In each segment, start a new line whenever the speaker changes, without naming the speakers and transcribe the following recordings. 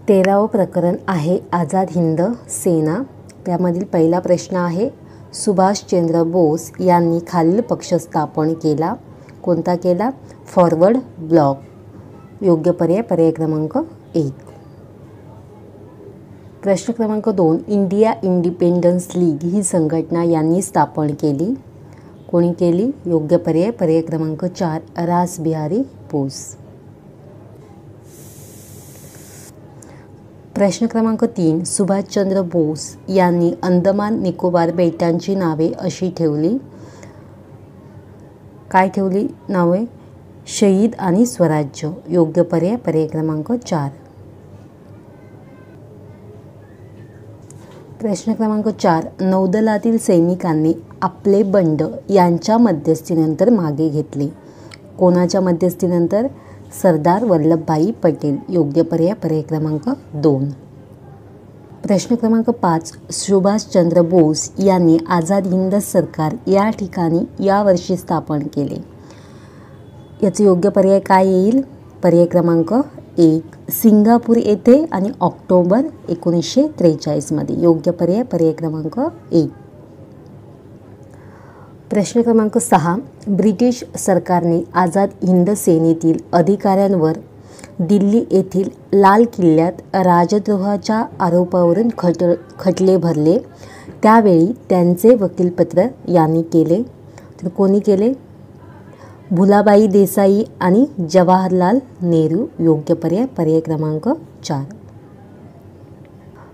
13वं प्रकरण आहे आझाद हिंद सेना। त्यामधील पहिला प्रश्न आहे, सुभाषचंद्र बोस यांनी खालील पक्ष स्थापन केला। कोणता केला? Forward block. योग्य पर्याय पर्याय क्रमांक 1। प्रश्न क्रमांक 2, इंडिया इंडिपेंडन्स लीग ही संघटना यांनी स्थापन केली। कोणी केली? योग्य पर्याय पर्याय क्रमांक 4, रासबिहारी बोस। प्रश्न क्रमांक 3, सुभाषचंद्र बोस यांनी अंदमान निकोबार बेटांची नावे अशी ठेवली। काय ठेवली नावे? शहीद आणि स्वराज्य। योग्य पर्याय पर्याय क्रमांक 4। प्रश्न क्रमांक 4, नौदलातील सैनिकांनी आपले बंड यांच्या मध्यस्थीनंतर मागे घेतले। कोणाच्या मध्यस्थीनंतर? सरदार वल्लभभाई पटेल। योग्य पर्याय पर्याय क्रमांक 2। प्रश्न क्रमांक 5, सुभाषचंद्र बोस यांनी आझाद हिंद सरकार या ठिकाणी या वर्षी स्थापन केले। याचे योग्य पर्याय काय येईल? पर्याय क्रमांक 1, सिंगापूर येथे आणि ऑक्टोबर 1943 मध्ये। योग्य पर्याय पर्याय क्रमांक 1। प्रश्न क्रमांक 6, ब्रिटिश सरकारने आझाद हिंद सेनेतील अधिकाऱ्यांवर दिल्ली येथील लाल किल्ल्यात राजद्रोहाच्या आरोपावरून खटले भरले। त्यावेळी त्यांचे वकीलपत्र यांनी केले। तर कोणी केले? भुलाबाई देसाई आणि जवाहरलाल नेहरू। योग्य पर्याय पर्याय क्रमांक 4।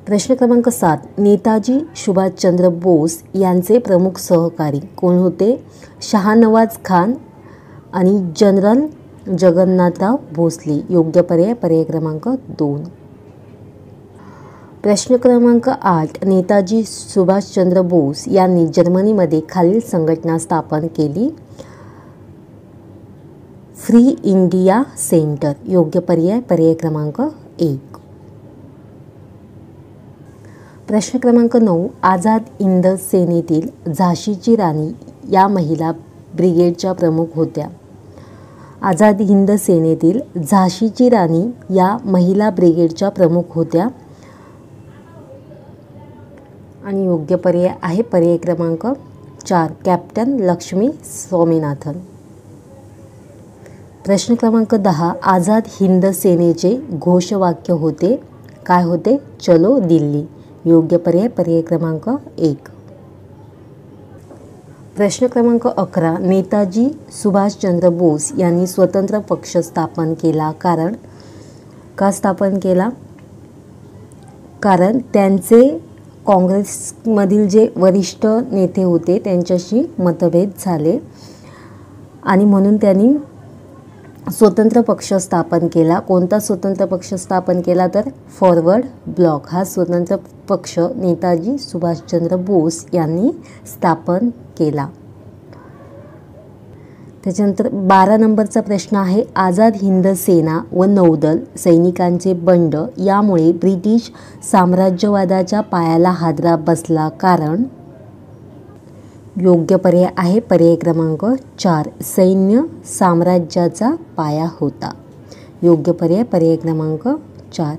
प्रश्न क्रमांक 7, नेताजी सुभाषचंद्र बोस यांचे प्रमुख सहकारी कोण होते? शहानवाज खान आणि जनरल जगन्नाथराव भोसले। योग्य पर्याय पर्याय क्रमांक 2। प्रश्न क्रमांक 8, नेताजी सुभाषचंद्र बोस यांनी जर्मनीमध्ये खालील संघटना स्थापन केली। Free India centre. योग्य पर्याय पर्याय क्रमांक 1। प्रश्न क्रमांक 9, आझाद हिंद सेनेतील झाशीची राणी या महिला ब्रिगेडच्या प्रमुख होत्या। आझाद हिंद सेनेतील झाशीची राणी या महिला ब्रिगेडच्या प्रमुख होत्या आणि योग्य पर्याय आहे पर्याय क्रमांक 4, कॅप्टन लक्ष्मी स्वामीनाथन। प्रश्न क्रमांक 10, आझाद हिंद सेनेचे घोषवाक्य होते। काय होते? चलो दिल्ली। योग्य पर्याय पर्याय क्रमांक 1। प्रश्न क्रमांक 11, नेताजी सुभाषचंद्र बोस यांनी स्वतंत्र पक्ष स्थापन केला। कारण का स्थापन केला? कारण त्यांचे काँग्रेसमधील जे वरिष्ठ नेते होते त्यांच्याशी मतभेद झाले आणि म्हणून त्यांनी स्वतंत्र पक्ष स्थापन केला। कोणता स्वतंत्र पक्ष स्थापन केला? तर फॉरवर्ड ब्लॉक हा स्वतंत्र पक्ष नेताजी सुभाषचंद्र बोस यांनी स्थापन केला। त्याच्यानंतर 12 नंबरचा प्रश्न आहे, आझाद हिंद सेना व नौदल सैनिकांचे बंड यामुळे ब्रिटिश साम्राज्यवादाच्या पायाला हादरा बसला। कारण योग्य पर्याय आहे पर्याय क्रमांक 4, सैन्य साम्राज्याचा पाया होता। योग्य पर्याय पर्याय क्रमांक 4।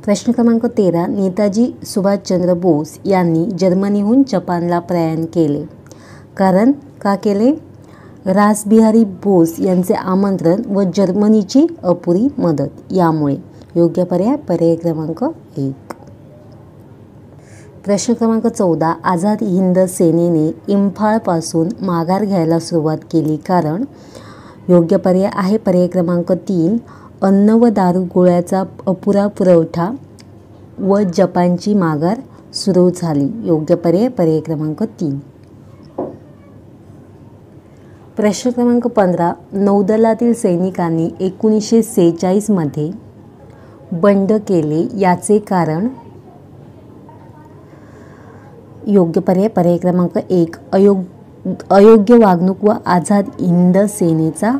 प्रश्न क्रमांक 13, नेताजी सुभाषचंद्र बोस यांनी जर्मनीहून जपानला प्रयाण केले। कारण का केले? रासबिहारी बोस यांचे आमंत्रण व जर्मनीची अपुरी मदत यामुळे। योग्य पर्याय पर्याय क्रमांक 1। प्रश्न क्रमांक 14, आझाद हिंद सेनेने इम्फाळपासून माघार घ्यायला सुरुवात केली। कारण योग्य पर्याय आहे पर्याय क्रमांक 3, अन्न व दारुगोळ्याचा अपुरा पुरवठा व जपानची माघार सुरू झाली। योग्य पर्याय पर्याय क्रमांक 3। प्रश्न क्रमांक 15, नौदलातील सैनिकांनी 1946 मध्ये बंड केले याचे कारण? योग्य पर्याय पर्याय क्रमांक 1, अयोग्य वागणूक व आझाद हिंद सेनेचा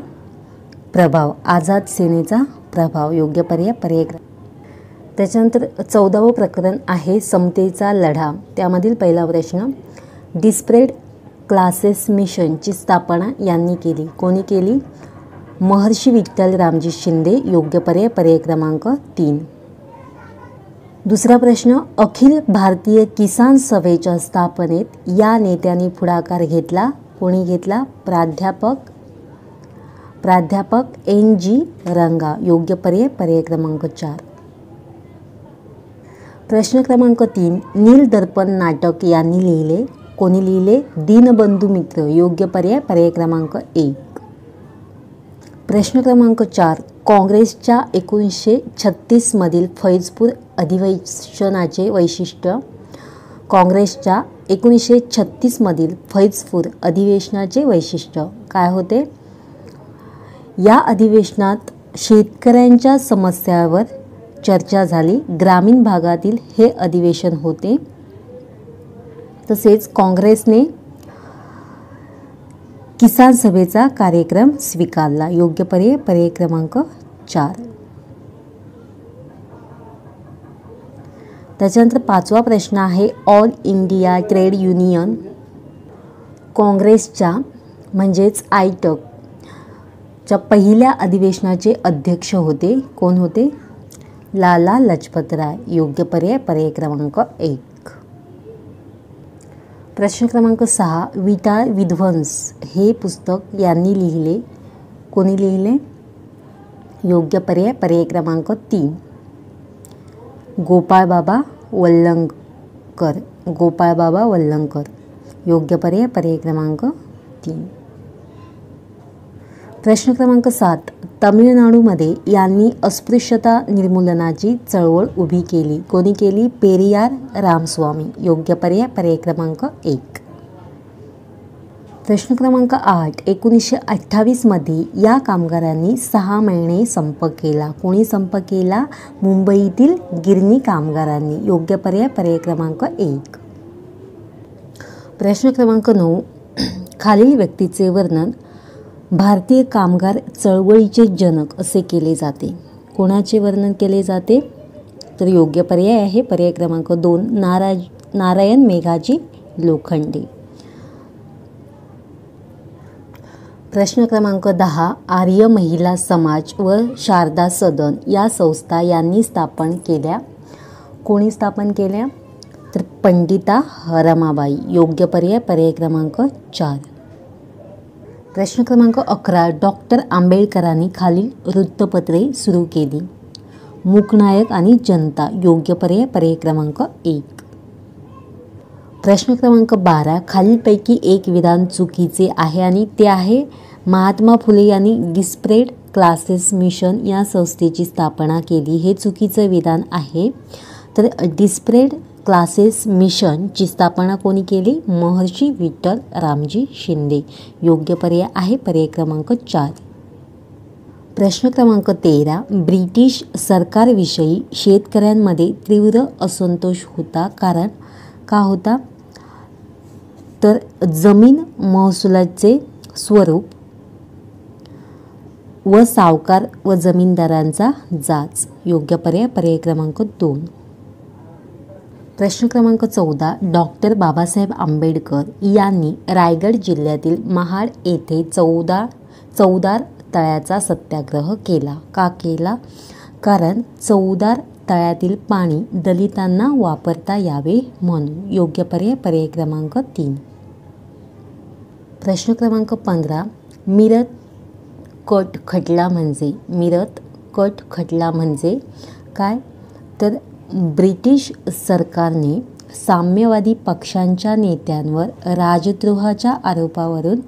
प्रभाव। आझाद सेनेचा प्रभाव। योग्य पर्याय पर्याय। त्याच्यानंतर 14वं प्रकरण आहे समतेचा लढा। त्यामधील पहिला प्रश्न, डिस्परेट क्लासेस मिशनची स्थापना यांनी केली। कोणी केली? महर्षी विठ्ठल रामजी शिंदे. योग्य पर्याय पर्याय क्रमांक 3. दुसरा प्रश्न, अखिल भारतीय किसान सभेच्या स्थापनेत या नेत्यांनी पुढाकार घेतला. कोणी घेतला? प्राध्यापक NG रंगा. योग्य पर्याय पर्याय क्रमांक 4. प्रश्न क्रमांक 3, नीलदर्पण नाटक यांनी लिहिले. कोणी लिहिले? दीनबंधू मित्र. योग्य पर्याय पर्याय क्रमांक 1. प्रश्न क्रमांक 4, काँग्रेसच्या 1936 मधील फैजपूर अधिवेशनाचे वैशिष्ट्य. काँग्रेसच्या 1936 मधील फैजपूर अधिवेशनाचे वैशिष्ट्य काय होते? या अधिवेशनात शेतकऱ्यांच्या समस्यांवर चर्चा झाली. ग्रामीण भागातील हे अधिवेशन होते. तसेच काँग्रेसने किसान सभेचा कार्यक्रम स्वीकारला. योग्य पर्याय पर्याय क्रमांक 4. त्याच्यानंतर 5वा प्रश्न आहे, ऑल इंडिया ट्रेड युनियन काँग्रेसच्या म्हणजेच आयटकच्या पहिल्या अधिवेशनाचे अध्यक्ष होते. कोण होते? लाला लजपत राय. योग्य पर्याय पर्याय क्रमांक 1. प्रश्न क्रमांक 6, विटाळ विध्वंस हे पुस्तक यांनी लिहिले. कोणी लिहिले? योग्य पर्याय पर्याय क्रमांक 3. गोपाळबाबा वल्लंकर. गोपाळबाबा वल्लंकर. योग्य पर्याय पर्याय क्रमांक 3. प्रश्न क्रमांक 7, तमिळनाडूमध्ये यांनी अस्पृश्यता निर्मूलनाची चळवळ उभी केली. कोणी केली? पेरियार रामस्वामी. योग्य पर्याय पर्याय क्रमांक 1. प्रश्न क्रमांक 8, 1928 मध्ये या कामगारांनी 6 महिने संप केला. कोणी संप केला? मुंबईतील गिरणी कामगारांनी. योग्य पर्याय पर्याय क्रमांक 1. प्रश्न क्रमांक 9, खालील व्यक्तीचे वर्णन भारतीय कामगार चळवळीचे जनक असे केले जाते. कोणाचे वर्णन केले जाते? तर योग्य पर्याय आहे पर्याय क्रमांक 2, नारायण मेघाजी लोखंडे. प्रश्न क्रमांक 10, आर्य महिला समाज व शारदा सदन या संस्था यांनी स्थापन केल्या. कोणी स्थापन केल्या? तर पंडिता रमाबाई. योग्य पर्याय पर्याय क्रमांक 4. प्रश्न क्रमांक 11, डॉक्टर आंबेडकरांनी खालील वृत्तपत्रे सुरू केली. मूकनायक आणि जनता. योग्य पर्याय पर्याय क्रमांक 1. प्रश्न क्रमांक 12, खालीलपैकी एक विधान चुकीचे आहे आणि ते आहे महात्मा फुले यांनी डिस्परेट क्लासेस मिशन या संस्थेची स्थापना केली. हे चुकीचं विधान आहे. तर डिस्परेट क्लासेस मिशनची स्थापना कोणी केली? महर्षी विठ्ठल रामजी शिंदे. योग्य पर्याय आहे पर्याय क्रमांक 4. प्रश्न क्रमांक 13, ब्रिटिश सरकारविषयी शेतकऱ्यांमध्ये तीव्र असंतोष होता. कारण का होता? तर जमीन महसुलाचे स्वरूप व सावकार व जमीनदारांचा जाच. योग्य पर्याय पर्याय क्रमांक 2. प्रश्न क्रमांक 14, डॉक्टर बाबासाहेब आंबेडकर यांनी रायगड जिल्ह्यातील महाड येथे चौदार तळ्याचा सत्याग्रह केला. का केला? कारण चौदार तळ्यातील पाणी दलितांना वापरता यावे म्हणून. योग्य पर्याय पर्याय क्रमांक 3. प्रश्न क्रमांक 15, मिरत कट खटला म्हणजे काय? तर ब्रिटिश सरकारने साम्यवादी पक्षांच्या नेत्यांवर राजद्रोहाच्या आरोपावरून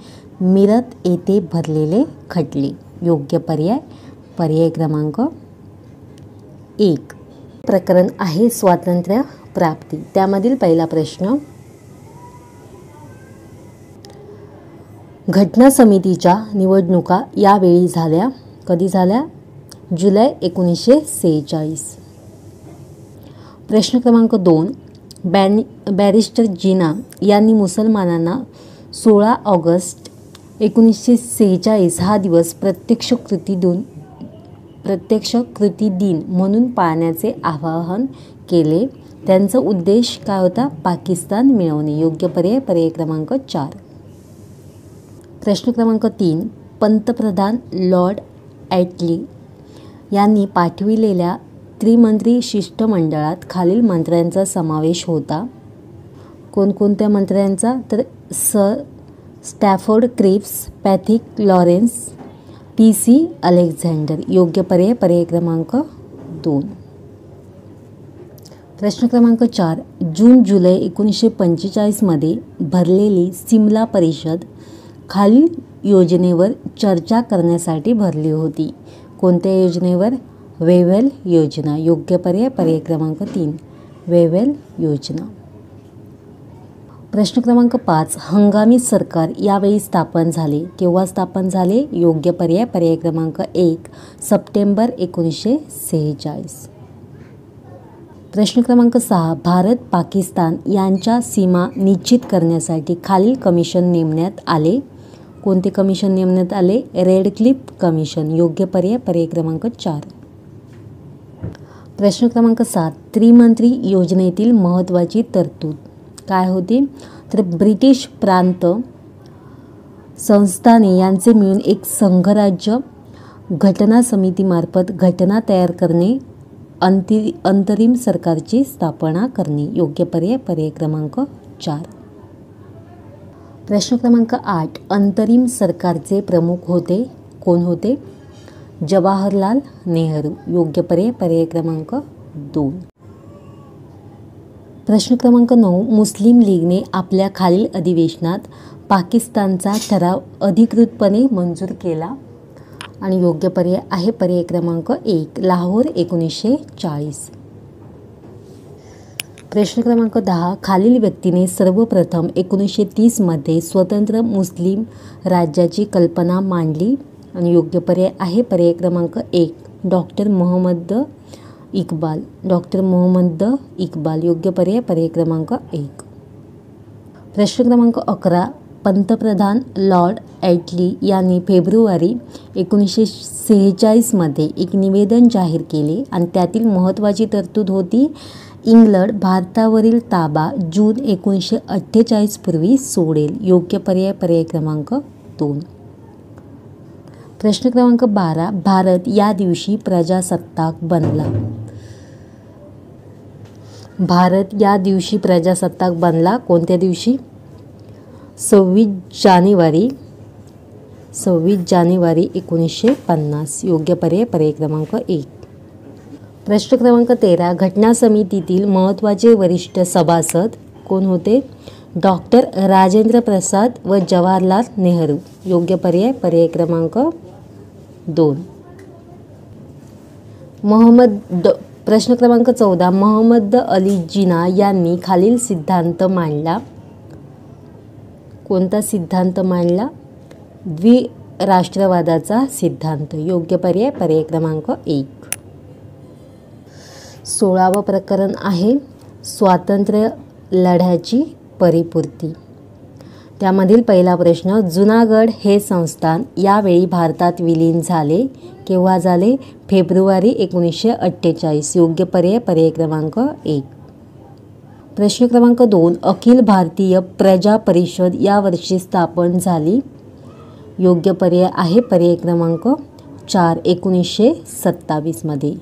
मिरत येथे भरलेले खटले. योग्य पर्याय पर्याय क्रमांक 1. प्रकरण आहे स्वातंत्र्य प्राप्ती. त्यामधील पहिला प्रश्न, घटना समितीच्या निवडणुका यावेळी झाल्या. कधी झाल्या? जुलै 1946. प्रश्न क्रमांक 2, बॅरिस्टर जिना यांनी मुसलमानांना 16 ऑगस्ट 1946 हा दिवस प्रत्यक्ष कृती दिन म्हणून पाळण्याचे आवाहन केले. त्यांचा उद्देश काय होता? पाकिस्तान मिळवणे. योग्य पर्याय पर्याय क्रमांक 4. प्रश्न क्रमांक 3, पंतप्रधान लॉर्ड ॲटली यांनी पाठविलेल्या त्रिमंत्री शिष्टमंडळात खालील मंत्र्यांचा समावेश होता. कोणकोणत्या मंत्र्यांचा? तर sir Stafford Cripps, Pethick Lawrence, PC Alexander. योग्य पर्याय क्रमांक 2. प्रश्न क्रमांक 4. जून-जुलै 1945 भरलेली सिमला परिषद खालील योजनेवर चर्चा करण्यासाठी भरली होती. कोणत्या योजनेवर? वेव्हेल योजना. योग्य पर्याय क्रमांक 3. वेव्हेल योजना. प्रश्न क्रमांक 5. हंगामी सरकार यावेळी स्थापन झाले. केव्हा स्थापन झाले? योग्य पर्याय क्रमांक 1. सप्टेंबर 1946. प्रश्न क्रमांक 6. भारत पाकिस्तान यांच्या सीमा निश्चित करण्यासाठी खालील कमिशन नेमण्यात आले. कोणते कमिशन नेमण्यात आले? Radcliffe commission. योग्य पर्याय क्रमांक 4. प्रश्न क्रमांक 7. त्रिमंत्री योजनेतील महत्त्वाची तरतूद काय होती? तर ब्रिटिश प्रांत संस्थाने यांचे मिळून एक संघराज्य घटना समितीमार्फत घटना तयार करणे, अंतरिम सरकारची स्थापना करणे. योग्य पर्याय क्रमांक 4. प्रश्न क्रमांक 8. अंतरिम सरकारचे प्रमुख होते. कोण होते? जवाहरलाल नेहरू. योग्य पर्याय क्रमांक 2. प्रश्न क्रमांक 9. मुस्लिम लीगने आपल्या खालील अधिवेशनात पाकिस्तानचा ठराव अधिकृतपणे मंजूर केला. आणि योग्य पर्याय क्रमांक 1. लाहोर 1940. प्रश्न क्रमांक 10. खालील व्यक्तीने सर्वप्रथम 1930 स्वतंत्र मुस्लिम राज्याची कल्पना मांडली. आणि योग्य पर्याय क्रमांक 1. डॉक्टर मोहम्मद इक्बाल. योग्य पर्याय क्रमांक 1. प्रश्न क्रमांक 11. पंतप्रधान लॉर्ड ॲटली यांनी फेब्रुवारी 1946 एक निवेदन जाहीर केले आणि त्यातील महत्त्वाची तरतूद होती इंग्लंड भारतावरील ताबा जून 1948 पूर्वी सोडेल. योग्य पर्याय क्रमांक 2. प्रश्न क्रमांक 12. भारत या दिवशी प्रजासत्ताक बनला. भारत या दिवशी प्रजासत्ताक बनला. कोणत्या दिवशी? 26 जानेवारी 1950. योग्य पर्याय क्रमांक 1. प्रश्न क्रमांक 13. घटना समितीतील महत्त्वाचे वरिष्ठ सभासद कोण होते? डॉक्टर राजेंद्र प्रसाद व जवाहरलाल नेहरू. योग्य पर्याय क्रमांक 2. प्रश्न क्रमांक 14. मोहम्मद अली जिना यांनी खालील सिद्धांत मांडला. कोणता सिद्धांत मांडला? द्विराष्ट्रवादाचा सिद्धांत. योग्य पर्याय क्रमांक 1. 16वे प्रकरण आहे स्वातंत्र्य लढ्याची परिपूर्ती. त्यामधील पहिला प्रश्न. जुनागड हे संस्थान यावेळी भारतात विलीन झाले. केव्हा झाले? फेब्रुवारी 1948. योग्य पर्याय क्रमांक 1. प्रश्न क्रमांक 2. अखिल भारतीय प्रजा परिषद या वर्षी स्थापन झाली. योग्य पर्याय क्रमांक 4. 1927.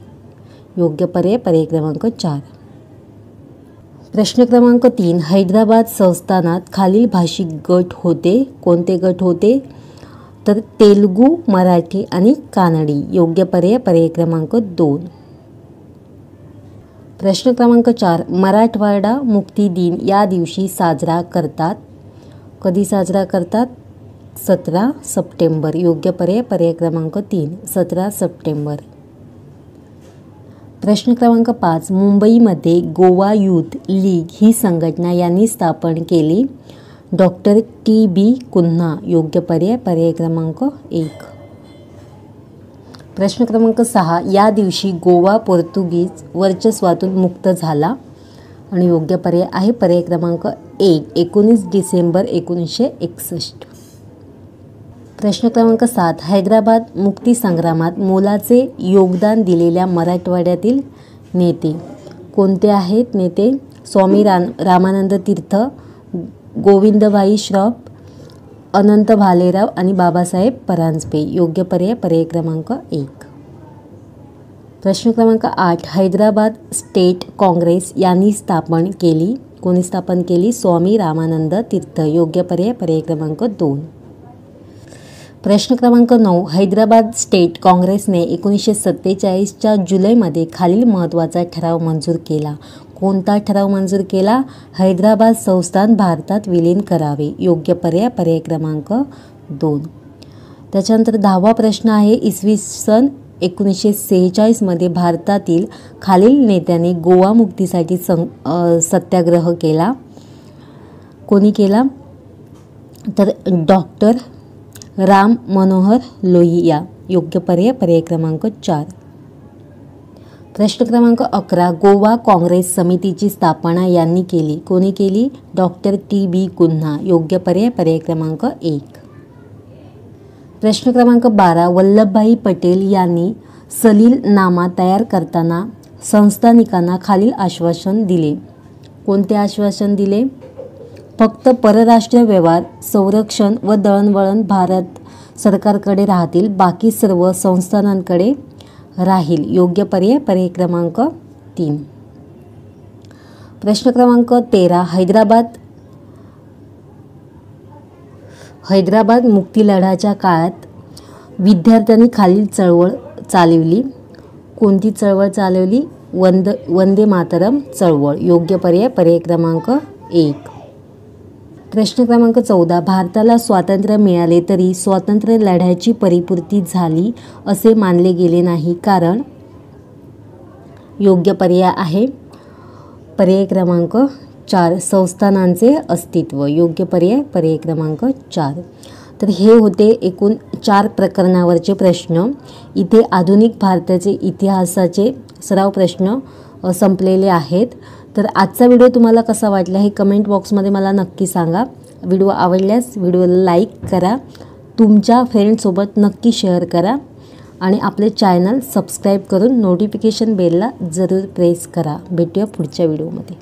योग्य पर्याय क्रमांक 4. प्रश्न क्रमांक 3. हैदराबाद संस्थानात खालील भाषिक गट होते. कोणते गट होते? तर तेलुगू, मराठी आणि कानडी. योग्य पर्याय क्रमांक 2. प्रश्न क्रमांक 4. मराठवाडा मुक्ती दिन या दिवशी साजरा करतात. कधी साजरा करतात? 17 सप्टेंबर. योग्य पर्याय क्रमांक 3. 17 सप्टेंबर. प्रश्न क्रमांक 5. मुंबईमध्ये गोवा यूथ लीग ही संघटना यांनी स्थापन केली. Doctor TB Cunha. योग्य पर्याय क्रमांक 1. प्रश्न क्रमांक 6. या दिवशी गोवा पोर्तुगीज वर्चस्वातून मुक्त झाला. आणि योग्य पर्याय क्रमांक 1. 19 डिसेंबर 1961. प्रश्न क्रमांक 7. हैदराबाद मुक्तीसंग्रामात मोलाचे योगदान दिलेल्या मराठवाड्यातील नेते कोणते आहेत? नेते स्वामी रामानंद तीर्थ, गोविंदभाई श्रॉफ, अनंत भालेराव आणि बाबासाहेब परांजपे. योग्य पर्याय पर्याय क्रमांक 1. प्रश्न क्रमांक 8. हैदराबाद स्टेट काँग्रेस यांनी स्थापन केली. कोणी स्थापन केली? स्वामी रामानंद तीर्थ. योग्य पर्याय पर्याय क्रमांक 2. प्रश्न क्रमांक 9. हैदराबाद स्टेट काँग्रेसने 1947च्या जुलैमध्ये खालील महत्त्वाचा ठराव मंजूर केला. कोणता ठराव मंजूर केला? हैदराबाद संस्थान भारतात विलीन करावे. योग्य पर्याय पर्याय क्रमांक 2. त्याच्यानंतर 10वा प्रश्न आहे. इसवी सन 1946मध्ये भारतातील खालील नेत्यांनी गोवा मुक्तीसाठी सत्याग्रह केला. कोणी केला? तर डॉक्टर राम मनोहर लोहिया. योग्य पर्याय पर्याय क्रमांक 4. प्रश्न क्रमांक 11. गोवा काँग्रेस समितीची स्थापना यांनी केली. कोणी केली? Doctor TB Cunha. योग्य पर्याय पर्याय क्रमांक 1. प्रश्न क्रमांक 12. वल्लभभाई पटेल यांनी सलीलनामा तयार करताना संस्थानिकांना खालील आश्वासन दिले. कोणते आश्वासन दिले? फक्त परराष्ट्र व्यवहार, संरक्षण व दळणवळण भारत सरकारकडे राहतील, बाकी सर्व संस्थानांकडे राहील. योग्य पर्याय पर्याय क्रमांक 3. प्रश्न क्रमांक 13. हैदराबाद मुक्तीलढ्याच्या काळात विद्यार्थ्यांनी खालील चळवळ चालवली. कोणती चळवळ चालवली? वंदे मातरम चळवळ. योग्य पर्याय पर्याय क्रमांक 1. प्रश्न क्रमांक 14. भारताला स्वातंत्र्य मिळाले तरी स्वातंत्र्य लढ्याची परिपूर्ती झाली असे मानले गेले नाही, कारण? योग्य पर्याय आहे पर्याय क्रमांक 4. संस्थानांचे अस्तित्व. योग्य पर्याय पर्याय क्रमांक 4. तर हे होते एकूण 4 प्रकरणावरचे प्रश्न. इथे आधुनिक भारताचे इतिहासाचे सराव प्रश्न संपलेले आहेत. तर आजचा व्हिडिओ तुम्हाला कसा वाटला हे कमेंट बॉक्समध्ये मला नक्की सांगा. व्हिडिओ आवडल्यास व्हिडिओला लाईक करा, तुमच्या फ्रेंडसोबत नक्की शेअर करा आणि आपले चॅनल सबस्क्राईब करून नोटिफिकेशन बेलला जरूर प्रेस करा. भेटूया पुढच्या व्हिडिओमध्ये.